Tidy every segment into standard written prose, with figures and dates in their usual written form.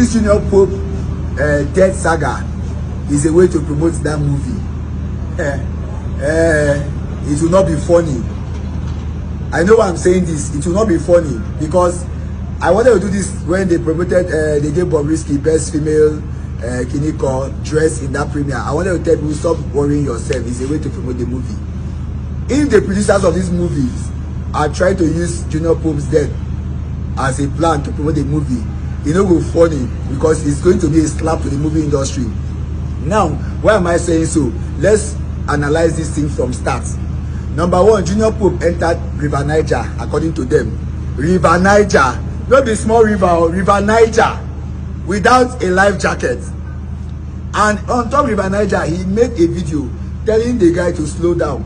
this Junior Pope death saga is a way to promote that movie. It will not be funny. I know why I'm saying this. It will not be funny because I wanted to do this when they promoted, they gave Bobrisky best female Kiniko dress in that premiere. I wanted to tell people, stop worrying yourself. It's a way to promote the movie. If the producers of these movies are trying to use Junior Pope's death as a plan to promote the movie, it will go funny because it's going to be a slap to the movie industry. Now, why am I saying so? Let's analyze this thing from start. Number one, Junior Pope entered River Niger, according to them. River Niger, not the small river, or River Niger, without a life jacket. And on top of River Niger, he made a video telling the guy to slow down,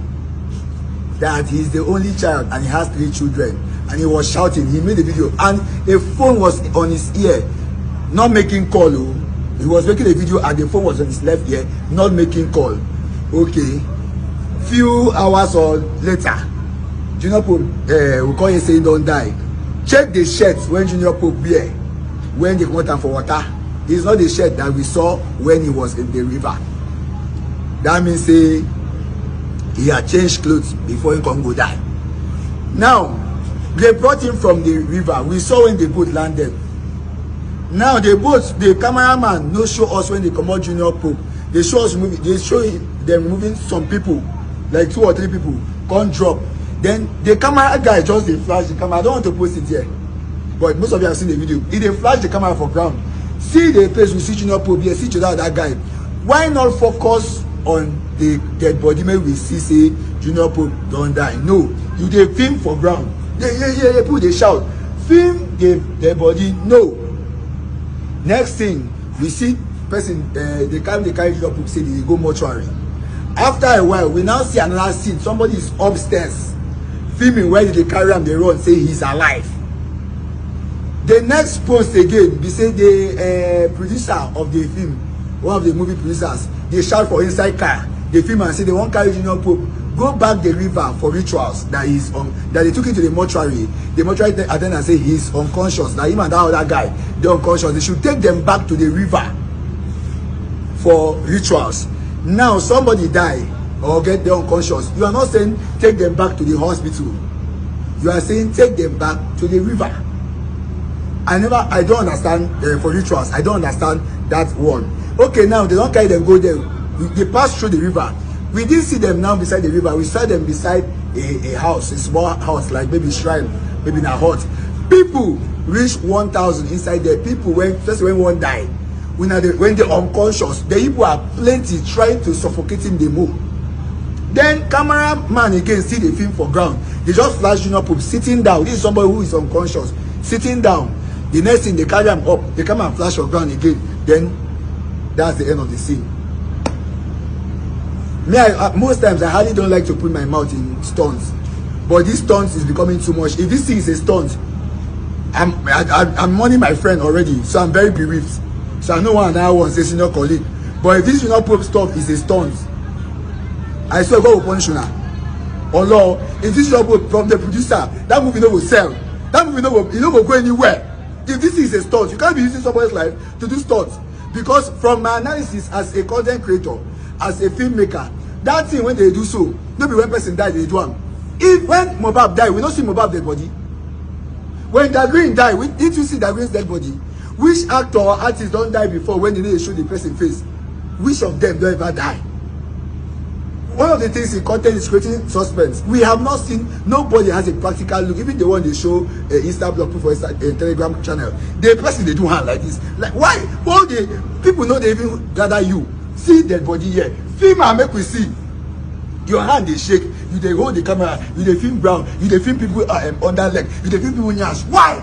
that he's the only child and he has 3 children. And he was shouting. He made a video and a phone was on his ear, not making call. He was making a video and the phone was on his left ear, not making call. Okay, few hours or later, Junior Pope we call him saying don't die. Check the shirt when Junior Pope wear when they want him for water. It's not the shirt that we saw when he was in the river. That means say he had changed clothes before he can go die. Now they brought him from the river. We saw when the boat landed. Now the cameraman no show us when they come out Junior Pope. They show us moving. They show them moving some people, like 2 or 3 people, can't drop. Then the camera guy just they flash the camera. I don't want to post it here, but most of you have seen the video. If they flash the camera for ground, see the place we see Junior Pope here, see that guy. Why not focus on the dead body? Maybe we see Junior Pope don't die. No, you they film for ground. Yeah, people they shout, film the dead body. No. Next thing we see person they carry Junior Pope, say they go mortuary. After a while, we now see another scene. Somebody is upstairs filming where they carry him, they run, say he's alive. The next post again, we say the producer of the film, one of the movie producers, they shout for inside car. They film and say they won't carry Junior Pope, go back the river for rituals that he's on, that they took him to the mortuary. The mortuary attendant say he's unconscious. Now him and that other guy, they're unconscious. They should take them back to the river for rituals. Now somebody die or get them unconscious. You are not saying take them back to the hospital. You are saying take them back to the river. I don't understand for rituals. I don't understand that one. Okay, now they don't carry them go there. They pass through the river. We didn't see them now beside the river. We saw them beside a house, a small house, like maybe shrine, maybe in a hut. People reach 1,000 inside there. People when one die. When they're unconscious, the people are plenty trying to suffocate him the more. Then cameraman again see the film for ground. They just flash Junior Pope sitting down. This is somebody who is unconscious, sitting down. The next thing they carry him up, they come and flash for ground again. Then that's the end of the scene. Me, most times I hardly don't like to put my mouth in stunts, but this stunt is becoming too much. If this thing is a stunt, I'm mourning my friend already, so I'm very bereaved. So I know one another one say senior colleague. But if this Junior Pope stuff is a stunt, I swear God will punish you now. Oh Lord, if this Junior Pope from the producer, that movie no will sell. That movie no will go anywhere. If this is a stunt, you can't be using somebody's life to do stunts. Because from my analysis as a content creator, as a filmmaker, that thing when they do so, no be when person die, they do one. If when Mobab die, we don't see Mobab dead body. When Dagreen die, did you see Dagreen's dead body? Which actor or artist don't die before when they show the person face? Which of them don't ever die? One of the things in content is creating suspense. We have not seen, nobody has a practical look. Even the one they show Insta blog for Telegram channel, the person they do hand like this. Like why? All the people know they even gather you. See dead body here. Film and make we see. Your hand they shake. You they hold the camera. You they film brown. You they film people under leg. You they film people nyash. Why?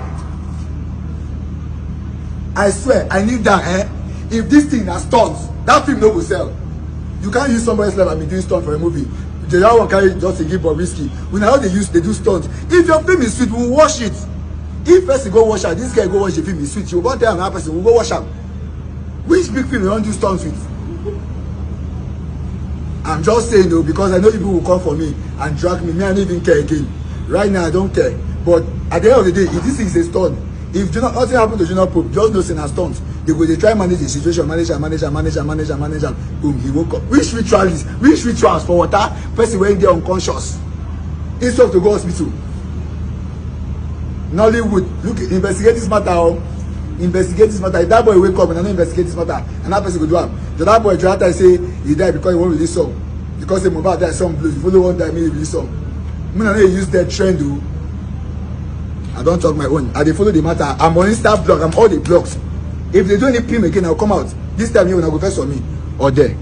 I swear, I need that. If this thing has stunts, that film no will sell. You can't use somebody's life and be doing stunt for a movie. The other one carry just to give Bobrisky. We know how they do stunts. If your film is sweet, we'll watch it. If person go watch it, this guy go watch the film is sweet. You won't tell another person, we'll go watch him. Which big film you don't do stunts with? I'm just saying though, because I know people will come for me and drag me. Me, I don't even care again. Right now, I don't care. But at the end of the day, if this is a stunt, if nothing happened to Junior Pope, just know it's a stunt. They go, they try manage the situation, manage. Boom, he woke up. Which rituals for water? Person went there unconscious. Instead to go hospital. Nollywood, look, investigate this matter. Investigate this matter. If that boy wake up and I don't investigate this matter, and that person go do am. So that boy try to say he died because he won't release song. Because they move out that song blues. If only one time he release song. I know you use that trend though. I don't talk my own. I dey follow the matter. I'm on Insta blog. I'm all the blogs. If they do any pim again, I'll come out. This time you will go first on me or there.